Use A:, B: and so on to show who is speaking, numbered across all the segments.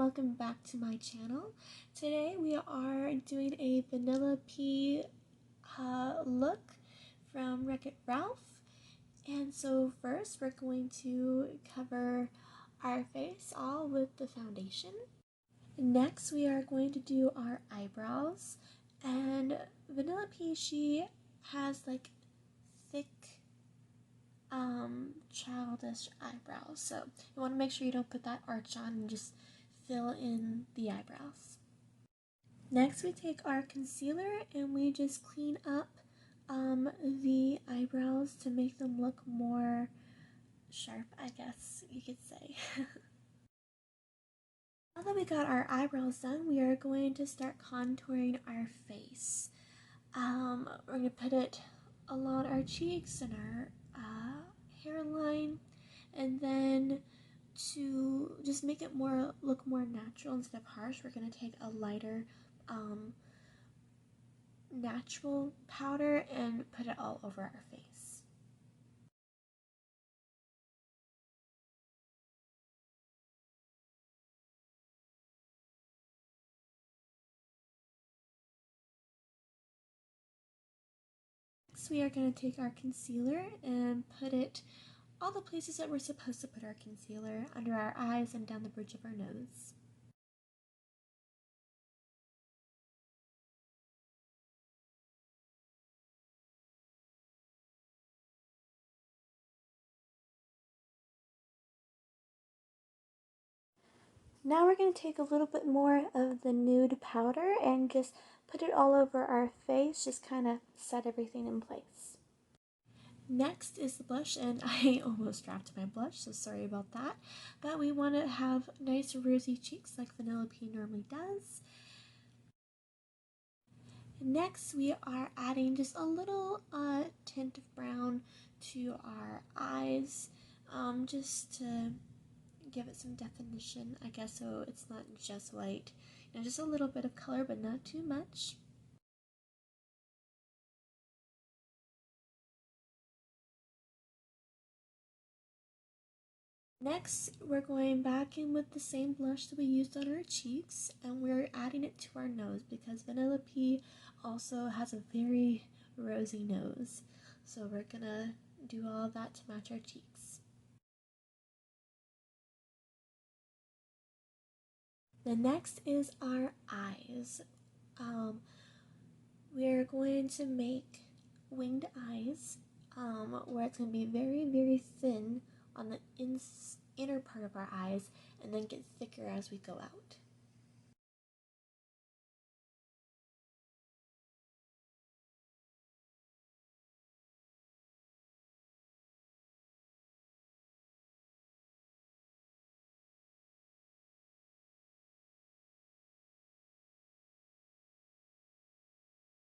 A: welcome back to my channel. Today we are doing a Vanellope look from Wreck-It Ralph. And so first we're going to cover our face all with the foundation. Next we are going to do our eyebrows. And Vanellope, she has like thick childish eyebrows, so you want to make sure you don't put that arch on and just fill in the eyebrows. Next we take our concealer and we just clean up the eyebrows to make them look more sharp, I guess you could say. Now that we got our eyebrows done, we are going to start contouring our face. We're going to put it along our cheeks and our hairline, and then to just make it look more natural instead of harsh, we're going to take a lighter natural powder and put it all over our face. Next we are going to take our concealer and put it all the places that we're supposed to put our concealer, under our eyes and down the bridge of our nose. Now we're going to take a little bit more of the nude powder and just put it all over our face, just kind of set everything in place. Next is the blush, and I almost dropped my blush, so sorry about that. But we want to have nice rosy cheeks like Vanellope normally does. Next, we are adding just a little tint of brown to our eyes, just to give it some definition, I guess, so it's not just white. You know, just a little bit of color, but not too much. Next, we're going back in with the same blush that we used on our cheeks, and we're adding it to our nose because Vanellope also has a very rosy nose. So we're gonna do all of that to match our cheeks. The next is our eyes. We're going to make winged eyes, where it's going to be very, very thin on the inner part of our eyes and then get thicker as we go out.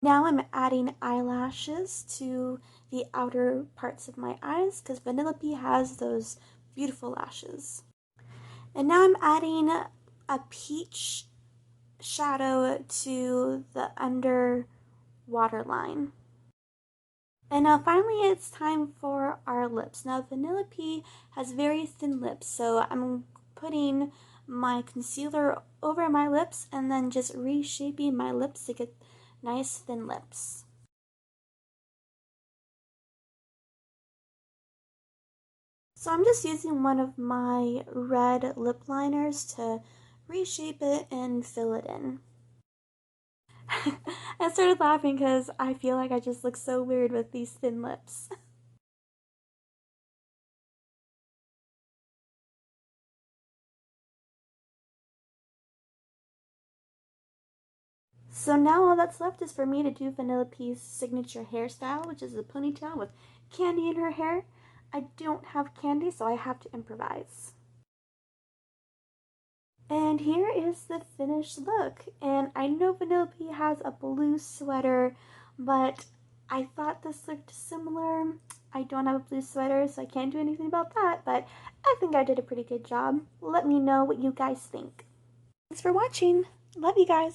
A: Now I'm adding eyelashes to the outer parts of my eyes because Vanellope has those beautiful lashes. And now I'm adding a peach shadow to the under waterline. And now finally it's time for our lips. Now Vanellope has very thin lips, so I'm putting my concealer over my lips and then just reshaping my lips to get nice thin lips. So I'm just using one of my red lip liners to reshape it and fill it in. I started laughing because I feel like I just look so weird with these thin lips. So now all that's left is for me to do Vanellope's signature hairstyle, which is a ponytail with candy in her hair. I don't have candy, so I have to improvise. And here is the finished look. And I know Vanellope has a blue sweater, but I thought this looked similar. I don't have a blue sweater, so I can't do anything about that, but I think I did a pretty good job. Let me know what you guys think. Thanks for watching. Love you guys.